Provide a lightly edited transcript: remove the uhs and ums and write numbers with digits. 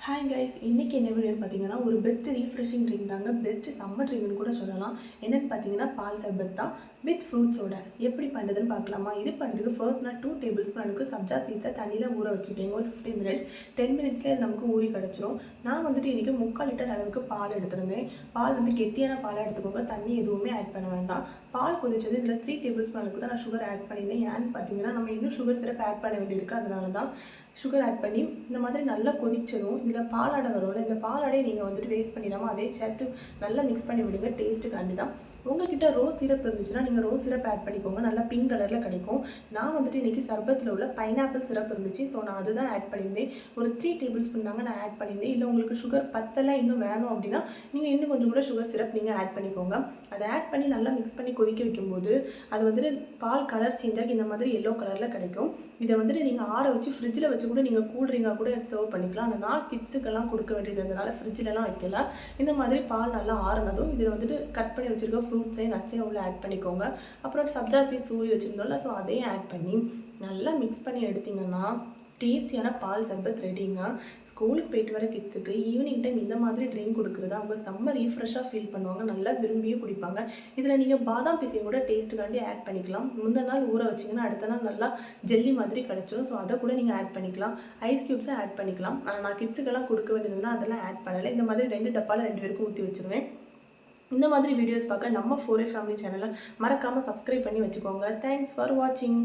Hi guys, இன்றைக்கி என்ன வீடியோன்னு பார்த்தீங்கன்னா ஒரு பெஸ்ட் ரீஃப்ரெஷிங் ட்ரிங்க் தாங்க. பெஸ்ட் சம்மர் ட்ரிங்க்னு கூட சொல்லலாம். என்னென்னு பார்த்தீங்கன்னா பால் சர்பத் தான் வித் ஃப்ரூட்ஸோட. எப்படி பண்ணுறதுன்னு பார்க்கலாமா? இது பண்ணுறதுக்கு ஃபர்ஸ்ட் நான் 2 டேபிள் ஸ்பூன் அளவுக்கு சப்ஜா சீட்ஸை தண்ணியில் ஊற வச்சுட்டேங்க. ஒரு 15 மினிட்ஸ் 10 மினிட்ஸ்லேயே நமக்கு ஊறி கிடச்சிரும். நான் வந்துட்டு இன்றைக்கி 3/4 லிட்டர் அளவுக்கு பால் எடுத்துருந்தேன். பால் வந்து கெட்டியான பாலாக எடுத்துக்கோங்க, தண்ணி எதுவுமே ஆட் பண்ண வேண்டாம். பால் கொதிச்சது இதில் 3 டேபிள் ஸ்பூன் அளவுக்கு தான் நான் சுகர் ஆட் பண்ணியிருந்தேன். ஏன்னு பார்த்தீங்கன்னா நம்ம இன்னும் சுகர் சிரப் ஆட் பண்ண வேண்டியிருக்கு. அதனால தான் சுகர் ஆட் பண்ணி இந்த மாதிரி நல்லா கொதிச்சதும் இதில் பாலாடை வரும்ல, இந்த பாலாடையை நீங்கள் வந்துட்டு வேஸ்ட் பண்ணிடாமல் அதே சேர்த்து நல்லா மிக்ஸ் பண்ணி விடுங்க. டேஸ்ட்டுக்காண்டி தான். உங்கள்கிட்ட ரோஸ் சிரப் இருந்துச்சுன்னா நீங்கள் ரோஸ் சிரப் ஆட் பண்ணிக்கோங்க, நல்லா பிங்க் கலரில் கிடைக்கும். நான் வந்துட்டு இன்றைக்கி சர்பத்தில் உள்ள பைனாப்பிள் சிரப் இருந்துச்சு, ஸோ நான் அதுதான் ஆட் பண்ணியிருந்தேன். ஒரு 3 டேபிள் ஸ்பூன் தாங்க நான் ஆட் பண்ணியிருந்தேன். இல்லை உங்களுக்கு சுகர் பத்தெல்லாம் இன்னும் வேணும் அப்படின்னா நீங்கள் இன்னும் கொஞ்சம் கூட சுகர் சிரப் நீங்கள் ஆட் பண்ணிக்கோங்க. அதை ஆட் பண்ணி நல்லா மிக்ஸ் பண்ணி கொதிக்க வைக்கும்போது அது வந்துட்டு பால் கலர் சேஞ்ச் ஆகி இந்த மாதிரி எல்லோ கலரில் கிடைக்கும். இதை வந்துட்டு நீங்கள் ஆற வச்சு ஃப்ரிட்ஜில் வச்சு கூட நீங்கள் கூல் ட்ரிங்காக கூட சர்வ் பண்ணிக்கலாம். ஆனால் நான் கிட்ஸுக்கெல்லாம் கொடுக்க வேண்டியது அதனால் ஃப்ரிட்ஜிலலாம் வைக்கல. இந்த மாதிரி பால் நல்லா ஆறுனதும் இதில் வந்துட்டு கட் பண்ணி வச்சுருக்க ஃப்ரூட்ஸையும் நட்ஸையும் உள்ள ஆட் பண்ணிக்கோங்க. அப்புறம் சப்ஜா சீட்ஸ் ஊறி வச்சுருந்தோம்ல, ஸோ அதையும் ஆட் பண்ணி நல்லா மிக்ஸ் பண்ணி எடுத்திங்கன்னா டேஸ்டியான பால் சர்பத் ரெடிங்க. ஸ்கூலுக்கு போயிட்டு வர கிட்ஸுக்கு ஈவினிங் டைம் இந்த மாதிரி ட்ரிங்க் கொடுக்குறது அவங்க செம்ம ரீஃப்ரெஷ்ஷாக ஃபீல் பண்ணுவாங்க, நல்லா விரும்பியும் குடிப்பாங்க. இதில் நீங்கள் பாதாம் பிசையும் கூட டேஸ்ட்டுக்காண்டி ஆட் பண்ணிக்கலாம். முந்தின நாள் ஊற வச்சிங்கன்னா அடுத்த நாள் நல்லா ஜெல்லி மாதிரி கிடச்சிடும். ஸோ அதை கூட நீங்கள் ஆட் பண்ணிக்கலாம். ஐஸ் க்யூப்ஸை ஆட் பண்ணிக்கலாம். நான் கிட்ஸுக்கெல்லாம் கொடுக்க வேண்டியதுன்னா அதெல்லாம் ஆட் பண்ணலை. இந்த மாதிரி 2 டப்பாவில் 2 பேருக்கும் ஊற்றி வச்சுருவேன். இந்த மாதிரி வீடியோஸ் பார்க்க நம்ம 4A ஃபேமிலி சேனலை மறக்காமல் சப்ஸ்கிரைப் பண்ணி வச்சுக்கோங்க. தேங்க்ஸ் ஃபார் வாட்சிங்.